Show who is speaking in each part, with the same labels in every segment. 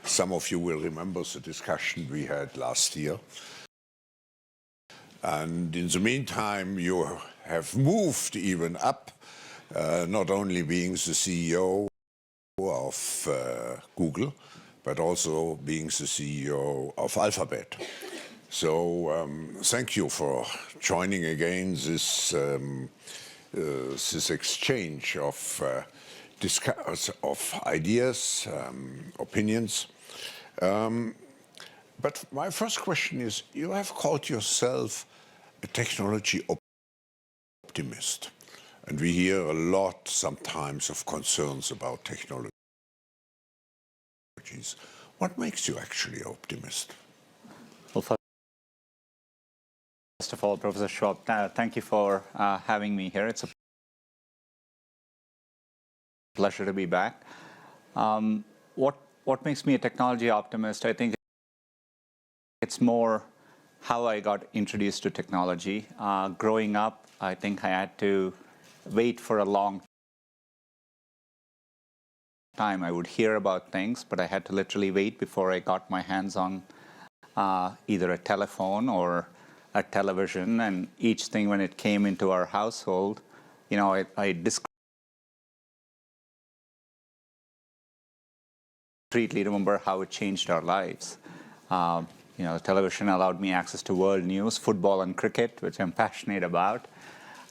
Speaker 1: Some of you will remember the discussion we had last year. And in the meantime, you have moved even up, not only being the CEO of Google, but also being the CEO of Alphabet. So thank you for joining again this exchange of ideas, opinions. But my first question is, you have called yourself a technology optimist. And we hear a lot sometimes of concerns about technologies. What makes you actually an optimist?
Speaker 2: Well, first of all, Professor Schwab, thank you for having me here. It's a pleasure to be back. What makes me a technology optimist? I think it's more how I got introduced to technology. Growing up, I think I had to wait for a long time. I would hear about things, but I had to literally wait before I got my hands on either a telephone or a television. And each thing, when it came into our household, you know, I discreetly remember how it changed our lives. You know, television allowed me access to world news, football and cricket, which I'm passionate about.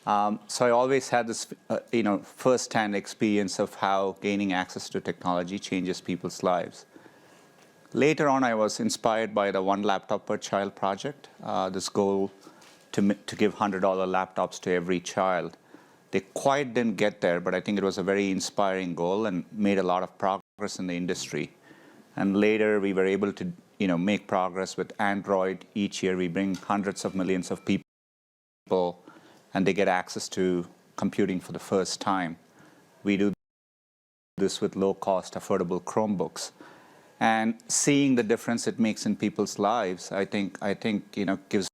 Speaker 2: So I always had this, you know, first-hand experience of how gaining access to technology changes people's lives. Later on, I was inspired by the One Laptop Per Child project, this goal to give $100 laptops to every child. They quite didn't get there, but I think it was a very inspiring goal and made a lot of progress in the industry. And later, we were able to, you know, make progress with Android. Each year, we bring hundreds of millions of people, and they get access to computing for the first time. We do this with low-cost, affordable Chromebooks. And seeing the difference it makes in people's lives, I think you know, gives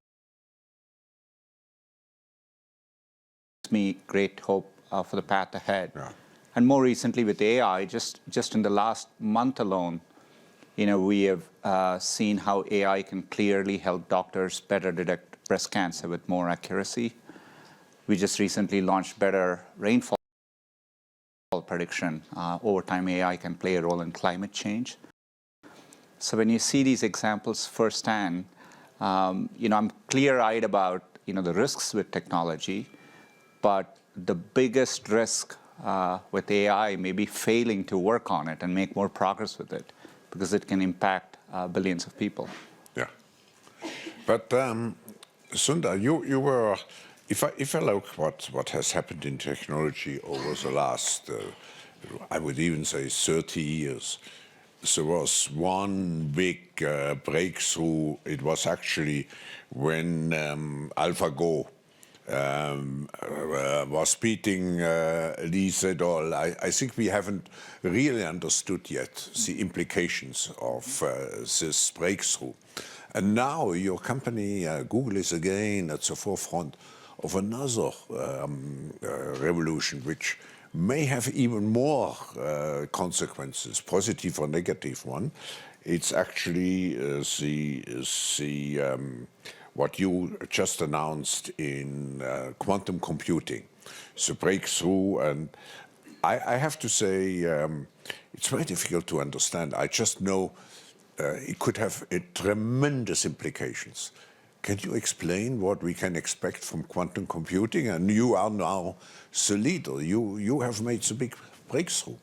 Speaker 2: me great hope for the path ahead. Yeah. And more recently with AI, just in the last month alone, you know, we have seen how AI can clearly help doctors better detect breast cancer with more accuracy. We just recently launched better rainfall prediction. Over time, AI can play a role in climate change. So when you see these examples firsthand, you know, I'm clear-eyed about, you know, the risks with technology, but the biggest risk with AI may be failing to work on it and make more progress with it, because it can impact billions of people.
Speaker 1: Yeah. But Sundar, you were, if I look what has happened in technology over the last, I would even say 30 years, there was one big breakthrough. It was actually when AlphaGo was beating Lee Sedol. I think we haven't really understood yet the implications of this breakthrough. And now your company, Google, is again at the forefront of another revolution, which may have even more consequences, positive or negative one. It's actually what you just announced in quantum computing. It's a breakthrough, and I have to say it's very difficult to understand. I just know it could have tremendous implications. Can you explain what we can expect from quantum computing? And you are now the leader. You have made the big breakthrough.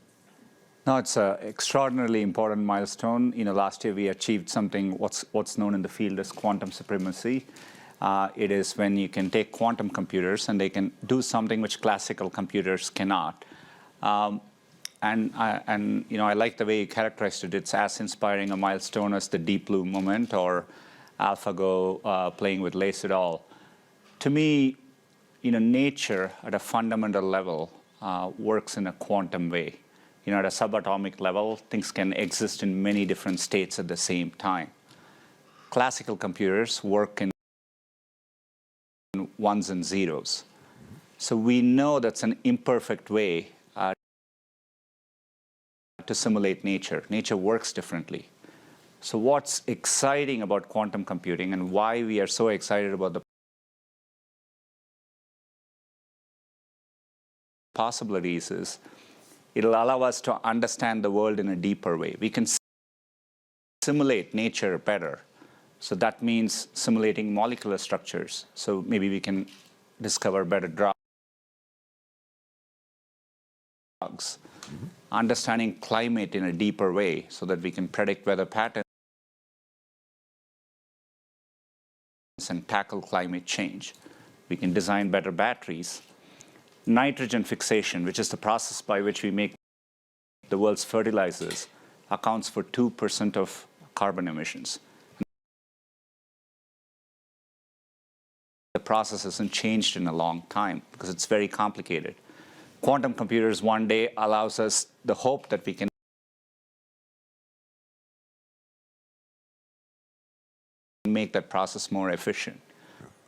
Speaker 2: No, it's an extraordinarily important milestone. You know, last year we achieved something what's known in the field as quantum supremacy. It is when you can take quantum computers and they can do something which classical computers cannot. And you know, I like the way you characterized it. It's as inspiring a milestone as the Deep Blue moment or AlphaGo playing with Lee Sedol. To me, you know, nature at a fundamental level works in a quantum way. You know, at a subatomic level, things can exist in many different states at the same time. Classical computers work in ones and zeros. So we know that's an imperfect way to simulate nature. Nature works differently. So what's exciting about quantum computing and why we are so excited about the possibilities is it'll allow us to understand the world in a deeper way. We can simulate nature better. So that means simulating molecular structures. So maybe we can discover better drugs. Understanding climate in a deeper way so that we can predict weather patterns and tackle climate change. We can design better batteries. Nitrogen fixation, which is the process by which we make the world's fertilizers, accounts for 2% of carbon emissions. The process hasn't changed in a long time because it's very complicated. Quantum computers one day allows us the hope that we can make that process more efficient.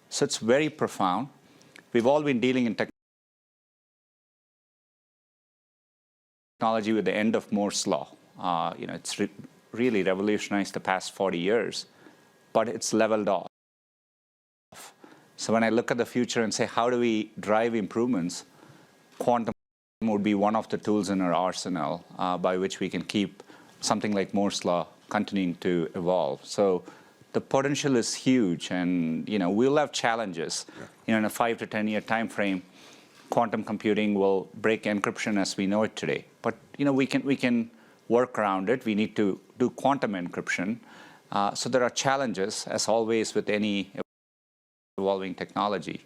Speaker 2: So it's very profound. We've all been dealing in technology with the end of Moore's law. It's really revolutionized the past 40 years, but it's leveled off. So when I look at the future and say, how do we drive improvements, quantum would be one of the tools in our arsenal by which we can keep something like Moore's law continuing to evolve. So the potential is huge, and we'll have challenges. In a 5 to 10 year time frame, quantum computing will break encryption as we know it today. But we can work around it. We need to do quantum encryption. So there are challenges, as always, with any evolving technology.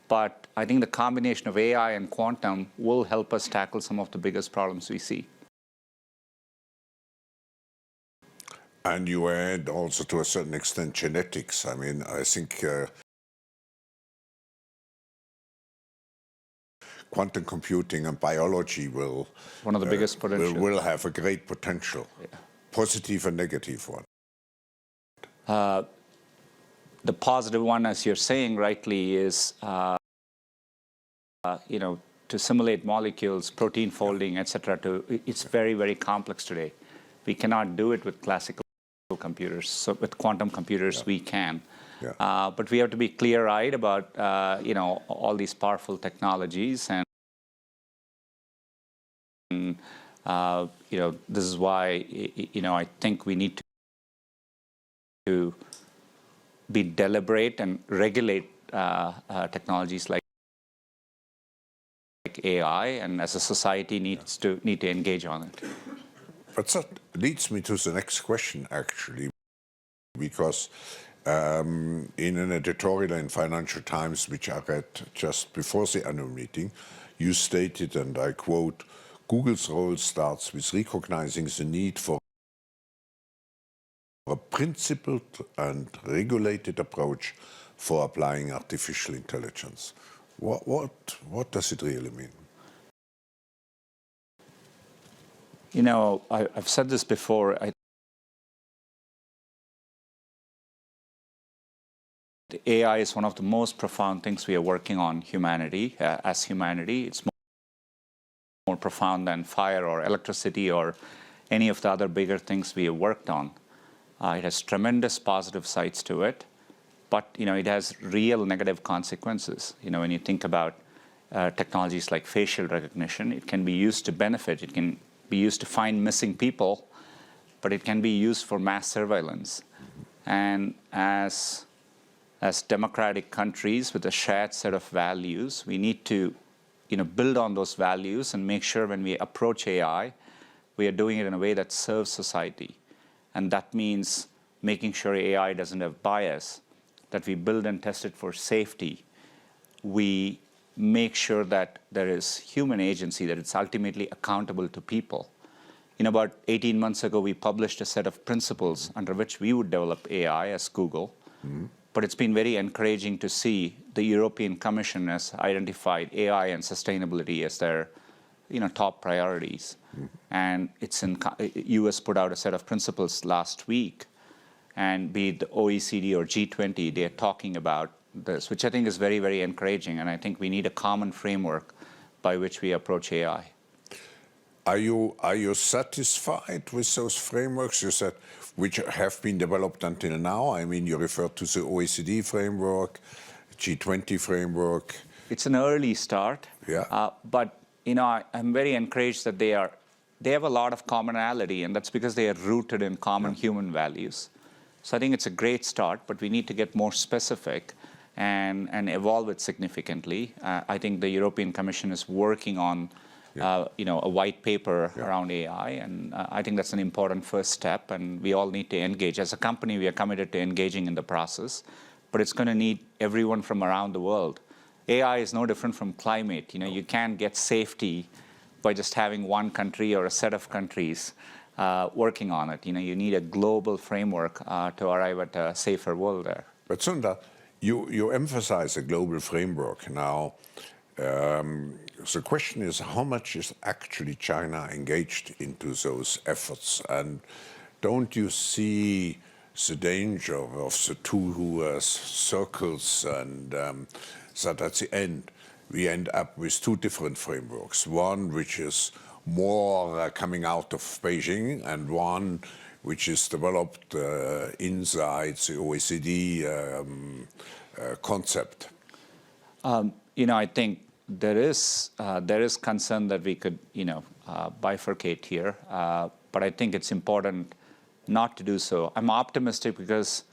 Speaker 2: But I think the combination of AI and quantum will help us tackle some of the biggest problems we see.
Speaker 1: And you add also, to a certain extent, genetics. I mean, I think quantum computing and biology will
Speaker 2: one of the biggest potential.
Speaker 1: Will have a great potential, positive and negative one.
Speaker 2: The positive one, as you're saying rightly, is to simulate molecules, protein folding, etc. It's very, very complex today. We cannot do it with classical computers. So with quantum computers, we can. But we have to be clear-eyed about all these powerful technologies, and this is why I think we need to be deliberate and regulate technologies like AI, and as a society need to engage on it.
Speaker 1: But that leads me to the next question, actually, because in an editorial in Financial Times, which I read just before the annual meeting, you stated, and I quote, "Google's role starts with recognizing the need for a principled and regulated approach for applying artificial intelligence." What does it really mean?
Speaker 2: I've said this before. The AI is one of the most profound things we are working on as humanity. It's more profound than fire or electricity or any of the other bigger things we have worked on. It has tremendous positive sides to it, but it has real negative consequences. When you think about technologies like facial recognition, it can be used to benefit. It can be used to find missing people, but it can be used for mass surveillance. And as democratic countries with a shared set of values, we need to build on those values and make sure when we approach AI, we are doing it in a way that serves society. And that means making sure AI doesn't have bias, that we build and test it for safety. We make sure that there is human agency, that it's ultimately accountable to people. About 18 months ago, we published a set of principles under which we would develop AI as Google. But it's been very encouraging to see the European Commission has identified AI and sustainability as their top priorities. And US put out a set of principles last week, and be it the OECD or G20, they're talking about this, which I think is very, very encouraging. And I think we need a common framework by which we approach AI.
Speaker 1: are you satisfied with those frameworks you said, which have been developed until now? I mean, you referred to the OECD framework, G20 framework.
Speaker 2: It's an early start,
Speaker 1: Yeah.
Speaker 2: but I'm very encouraged that they have a lot of commonality, and that's because they are rooted in common human values. So I think it's a great start, but we need to get more specific and evolve it significantly. I think the European Commission is working on a white paper around AI, and I think that's an important first step, and we all need to engage. As a company, we are committed to engaging in the process, but it's going to need everyone from around the world. AI is no different from climate. You can't get safety by just having one country or a set of countries working on it. You need a global framework to arrive at a safer world there.
Speaker 1: But Sundar, you emphasize a global framework now. The question is, how much is actually China engaged into those efforts? And don't you see the danger of the two circles, and that at the end we end up with two different frameworks, one which is more coming out of Beijing, and one which is developed inside the OECD concept?
Speaker 2: I think there is concern that we could bifurcate here, but I think it's important not to do so. I'm optimistic because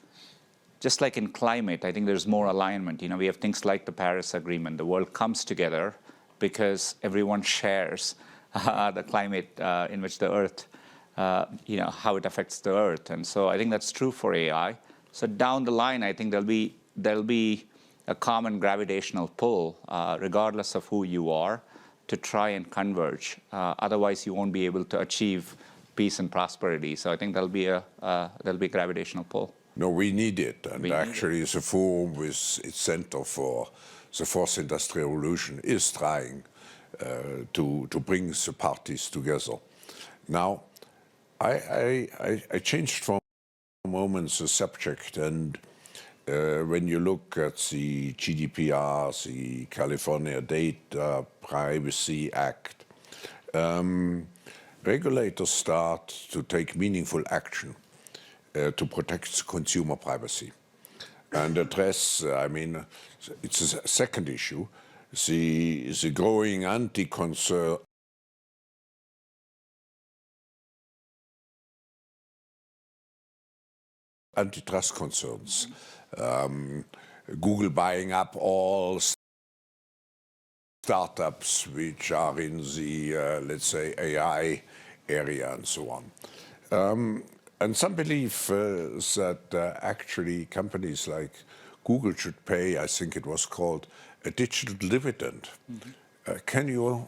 Speaker 2: just like in climate, I think there's more alignment. We have things like the Paris Agreement. The world comes together because everyone shares the climate in which the Earth, how it affects the Earth. And so I think that's true for AI. So down the line, I think there'll be a common gravitational pull, regardless of who you are, to try and converge. Otherwise, you won't be able to achieve peace and prosperity. So I think there'll be a gravitational pull.
Speaker 1: No, we need it. And actually, the forum with its Center for the Fourth Industrial Revolution is trying to bring the parties together. Now, I changed for a moment the subject, and when you look at the GDPR, the California Data Privacy Act, regulators start to take meaningful action to protect consumer privacy and address, it's a second issue, the growing anti-concern antitrust concerns. Google buying up all startups which are in the, let's say, AI area and so on. And some believe that actually companies like Google should pay, I think it was called, a digital dividend. Can you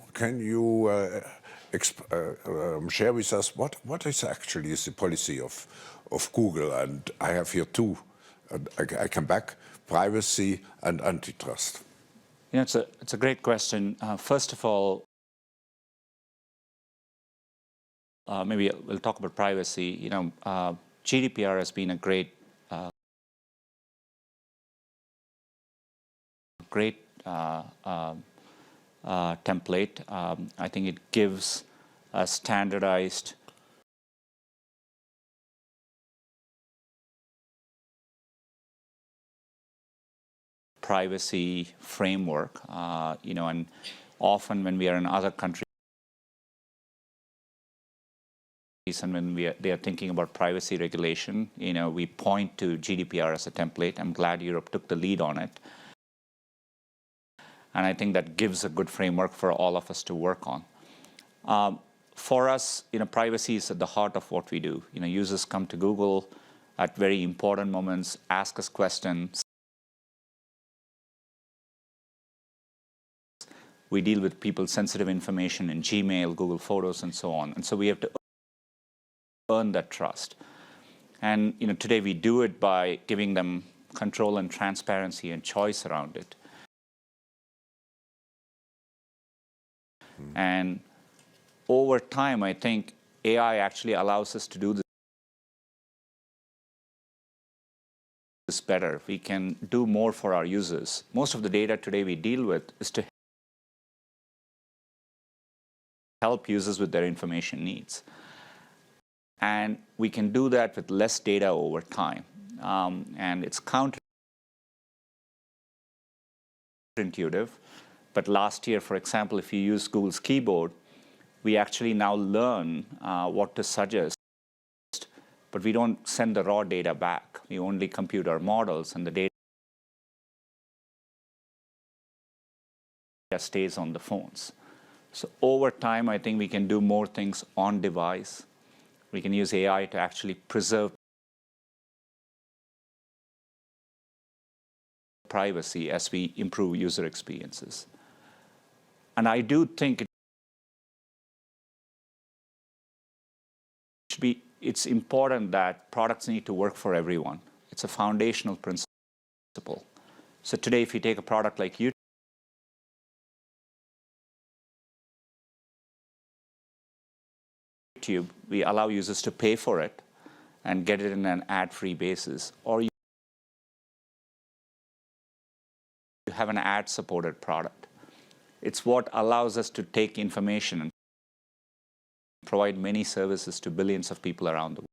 Speaker 1: share with us what is actually the policy of Google? And I have here two. I come back: privacy and antitrust.
Speaker 2: It's a great question. First of all, maybe we'll talk about privacy. GDPR has been a great template. I think it gives a standardized privacy framework, and often when we are in other countries and when they are thinking about privacy regulation, we point to GDPR as a template. I'm glad Europe took the lead on it. And I think that gives a good framework for all of us to work on. For us, privacy is at the heart of what we do. Users come to Google at very important moments, ask us questions. We deal with people's sensitive information in Gmail, Google Photos, and so on. And so we have to earn that trust. And today we do it by giving them control and transparency and choice around it. And over time, I think AI actually allows us to do this better. We can do more for our users. Most of the data today we deal with is to help users with their information needs. And we can do that with less data over time. And it's counterintuitive. But last year, for example, if you use Google's keyboard, we actually now learn what to suggest, but we don't send the raw data back. We only compute our models, and the data stays on the phones. So over time, I think we can do more things on device. We can use AI to actually preserve privacy as we improve user experiences. And I do think it's important that products need to work for everyone. It's a foundational principle. So today, if you take a product like YouTube, we allow users to pay for it and get it in an ad-free basis. Or you have an ad-supported product. It's what allows us to take information and provide many services to billions of people around the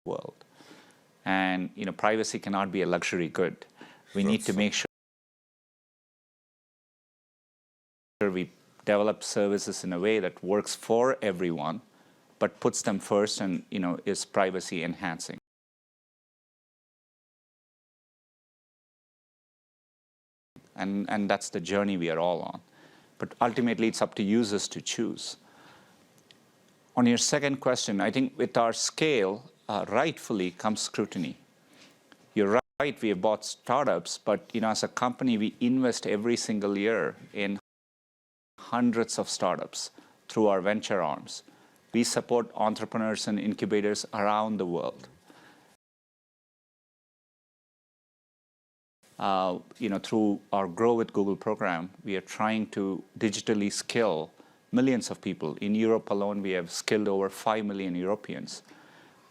Speaker 2: world. And privacy cannot be a luxury good. We need to make sure we develop services in a way that works for everyone, but puts them first and is privacy enhancing. And that's the journey we are all on. But ultimately, it's up to users to choose. On your second question, I think with our scale, rightfully comes scrutiny. You're right, we have bought startups, but as a company, we invest every single year in hundreds of startups through our venture arms. We support entrepreneurs and incubators around the world. Through our Grow with Google program, we are trying to digitally skill millions of people. In Europe alone, we have skilled over 5 million Europeans.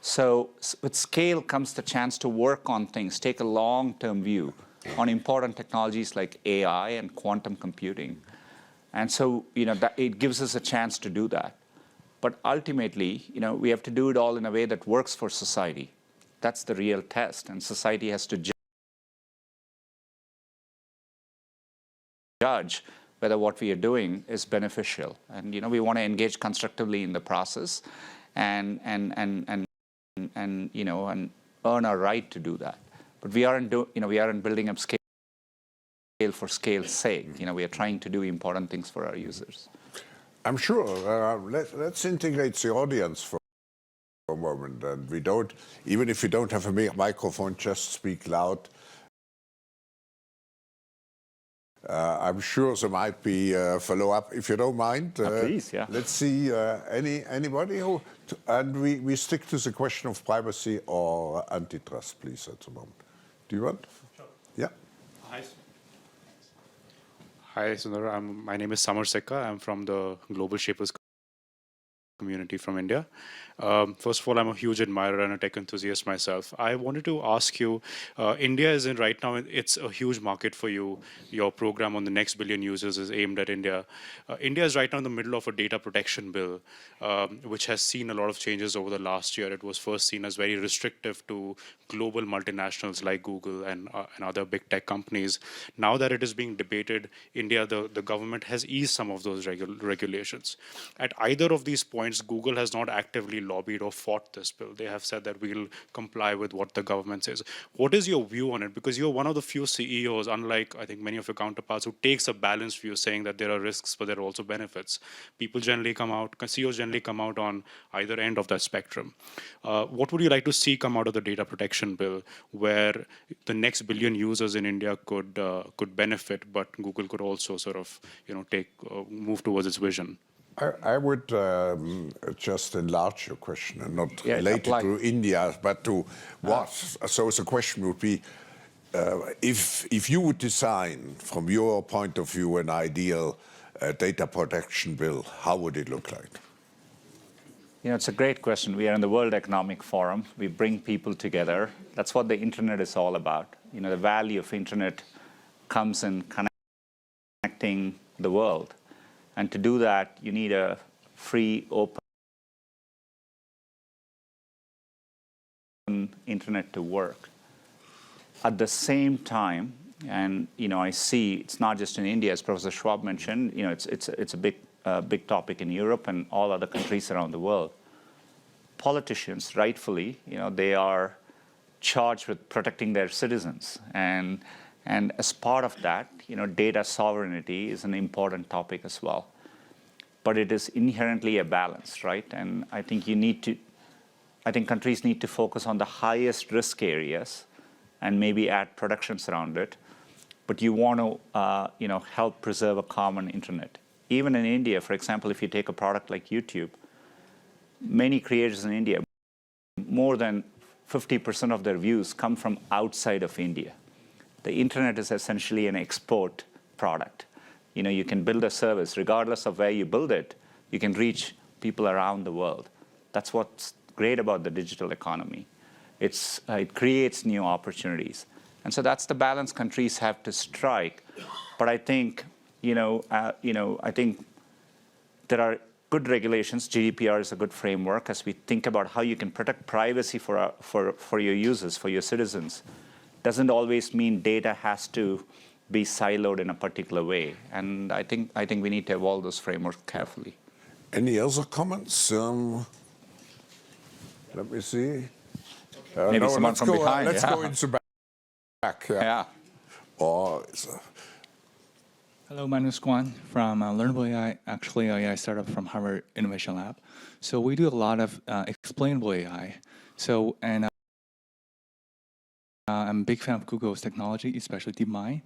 Speaker 2: So with scale comes the chance to work on things, take a long-term view on important technologies like AI and quantum computing. And so, it gives us a chance to do that. But ultimately, we have to do it all in a way that works for society. That's the real test, and society has to judge whether what we are doing is beneficial. And we want to engage constructively in the process and earn our right to do that. But we aren't building up scale for scale's sake. We are trying to do important things for our users.
Speaker 1: I'm sure. Let's integrate the audience for a moment, and even if we don't have a microphone, just speak loud. I'm sure there might be a follow-up, if you don't mind.
Speaker 2: Please, yeah.
Speaker 1: Let's see anybody who, and we stick to the question of privacy or antitrust, please, at the moment. Do you want?
Speaker 3: Sure.
Speaker 1: Yeah.
Speaker 3: Hi, Sundar. My name is Samar Sekka. I'm from the Global Shapers community from India. First of all, I'm a huge admirer and a tech enthusiast myself. I wanted to ask you, India is in right now, it's a huge market for you. Your program on the next billion users is aimed at India. India is right now in the middle of a data protection bill, which has seen a lot of changes over the last year. It was first seen as very restrictive to global multinationals like Google and other big tech companies. Now that it is being debated, India, the government has eased some of those regulations. At either of these points, Google has not actively lobbied or fought this bill. They have said that we'll comply with what the government says. What is your view on it? Because you're one of the few CEOs, unlike I think many of your counterparts, who takes a balanced view, saying that there are risks, but there are also benefits. CEOs generally come out on either end of that spectrum. What would you like to see come out of the data protection bill, where the next billion users in India could benefit, but Google could also sort of move towards its vision?
Speaker 1: I would just enlarge your question and not related to India, but to what. So the question would be, if you would design, from your point of view, an ideal data protection bill, how would it look like?
Speaker 2: It's a great question. We are in the World Economic Forum. We bring people together. That's what the internet is all about. The value of internet comes in connecting the world. And to do that, you need a free, open internet to work. At the same time, and I see it's not just in India, as Professor Schwab mentioned, it's a big topic in Europe and all other countries around the world. Politicians, rightfully, they are charged with protecting their citizens, and as part of that, data sovereignty is an important topic as well. But it is inherently a balance, right? And I think countries need to focus on the highest risk areas and maybe add protections around it. But you want to, help preserve a common internet. Even in India, for example, if you take a product like YouTube, many creators in India, more than 50% of their views come from outside of India. The internet is essentially an export product. You can build a service, regardless of where you build it, you can reach people around the world. That's what's great about the digital economy. It creates new opportunities. And so that's the balance countries have to strike. But I think, I think there are good regulations. GDPR is a good framework as we think about how you can protect privacy for your users, for your citizens. Doesn't always mean data has to be siloed in a particular way. And I think we need to evolve those frameworks carefully.
Speaker 1: Any other comments? Let me see.
Speaker 2: Maybe someone from behind.
Speaker 1: Let's go into back.
Speaker 2: Yeah.
Speaker 4: Hello, my name is Guan from Learnable AI, actually an AI startup from Harvard Innovation Lab. So we do a lot of explainable AI. So, and I'm a big fan of Google's technology, especially DeepMind.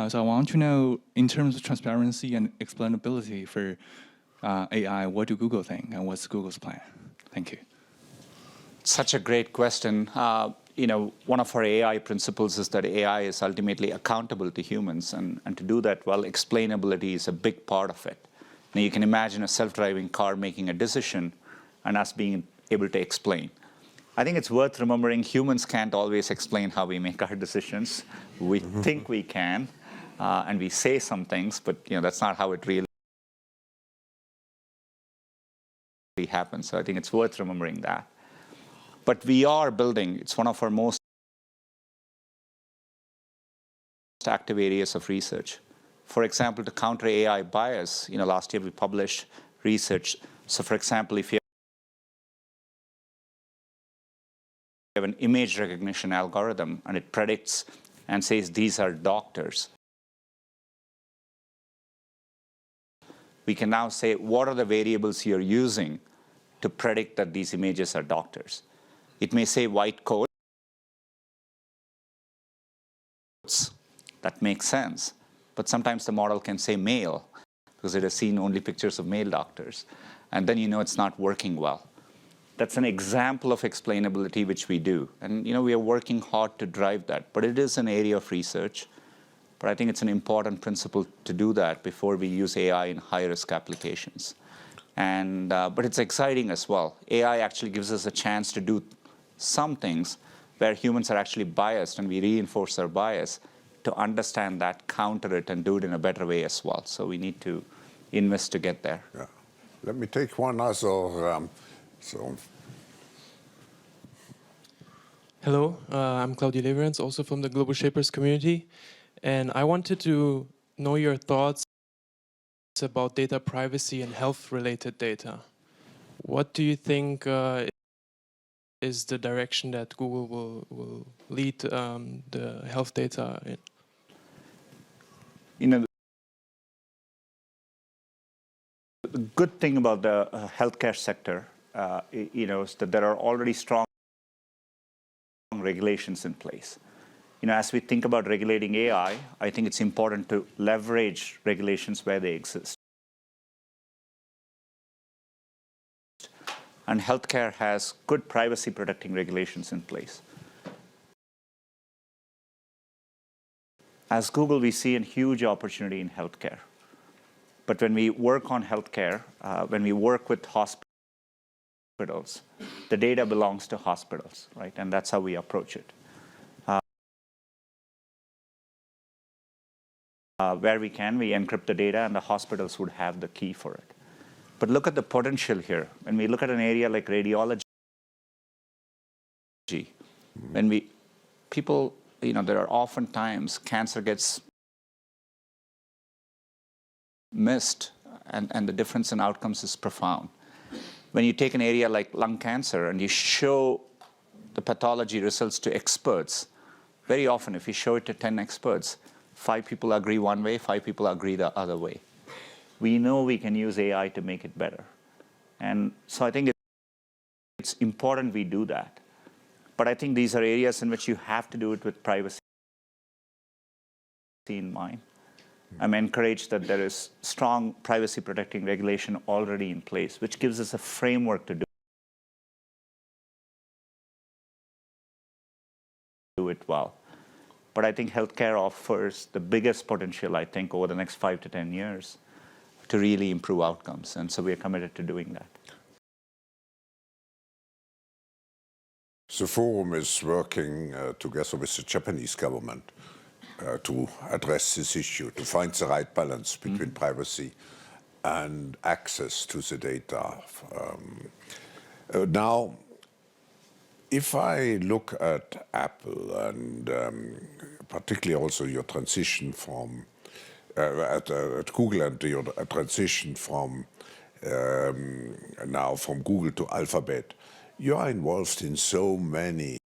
Speaker 4: So I want to know, in terms of transparency and explainability for AI, what do Google think and what's Google's plan? Thank you.
Speaker 2: Such a great question. One of our AI principles is that AI is ultimately accountable to humans, and to do that well, explainability is a big part of it. Now, you can imagine a self-driving car making a decision and us being able to explain. I think it's worth remembering humans can't always explain how we make our decisions. We think we can, and we say some things, but that's not how it really happens. So I think it's worth remembering that. But we are building, it's one of our most active areas of research. For example, to counter AI bias, last year we published research. So for example, if you have an image recognition algorithm and it predicts and says these are doctors, we can now say what are the variables you're using to predict that these images are doctors. It may say white coats. That makes sense. But sometimes the model can say male because it has seen only pictures of male doctors. And then it's not working well. That's an example of explainability which we do. And we are working hard to drive that. But it is an area of research. But I think it's an important principle to do that before we use AI in high-risk applications. And but it's exciting as well. AI actually gives us a chance to do some things where humans are actually biased, and we reinforce our bias to understand that, counter it, and do it in a better way as well. So we need to invest to get there.
Speaker 1: Yeah. Let me take one other.
Speaker 5: Hello, I'm Claudio Leverance, also from the Global Shapers community. And I wanted to know your thoughts about data privacy and health-related data. What do you think is the direction that Google will lead the health data in?
Speaker 2: The good thing about the healthcare sector, is that there are already strong regulations in place. As we think about regulating AI, I think it's important to leverage regulations where they exist. And healthcare has good privacy protecting regulations in place. As Google, we see a huge opportunity in healthcare. But when we work on healthcare, when we work with hospitals, hospitals. The data belongs to hospitals, right? And that's how we approach it. Where we can, we encrypt the data, and the hospitals would have the key for it. But look at the potential here. When we look at an area like radiology, when people, there are often times cancer gets missed, and the difference in outcomes is profound. When you take an area like lung cancer and you show the pathology results to experts, very often if you show it to 10 experts, 5 people agree one way, 5 people agree the other way. We know we can use AI to make it better. And so I think it's important we do that. But I think these are areas in which you have to do it with privacy in mind. I'm encouraged that there is strong privacy protecting regulation already in place, which gives us a framework to do it well. But I think healthcare offers the biggest potential, I think, over the next 5 to 10 years to really improve outcomes. And so we are committed to doing that.
Speaker 1: The forum is working together with the Japanese government to address this issue, to find the right balance between privacy and access to the data. Now, if I look at Apple and particularly also your transition from at Google and your transition from now from Google to Alphabet, you are involved in so many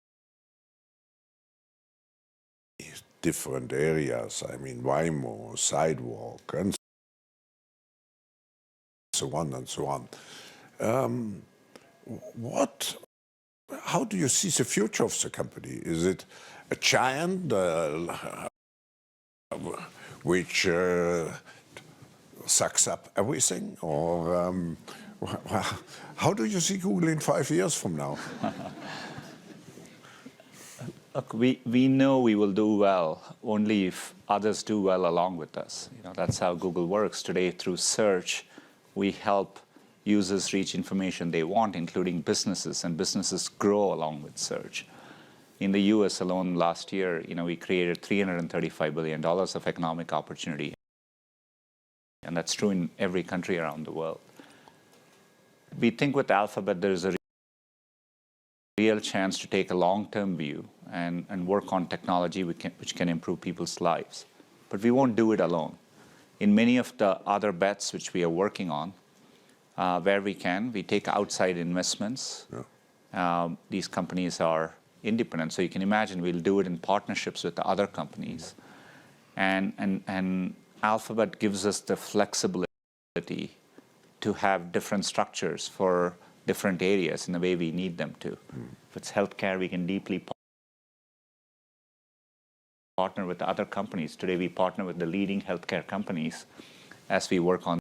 Speaker 1: different areas. I mean, Waymo, Sidewalk, and so on and so on. How do you see the future of the company? Is it a giant which sucks up everything, or how do you see Google in 5 years from now?
Speaker 2: Look, we know we will do well only if others do well along with us. That's how Google works today. Through search, we help users reach information they want, including businesses, and businesses grow along with search. In the US alone last year, we created $335 billion of economic opportunity. And that's true in every country around the world. We think with Alphabet there is a real chance to take a long-term view and work on technology which can improve people's lives. But we won't do it alone. In many of the other bets which we are working on, where we can, we take outside investments. Yeah. These companies are independent, so you can imagine we'll do it in partnerships with the other companies. And Alphabet gives us the flexibility to have different structures for different areas in the way we need them to. If it's healthcare, we can deeply partner with the other companies. Today we partner with the leading healthcare companies as we work on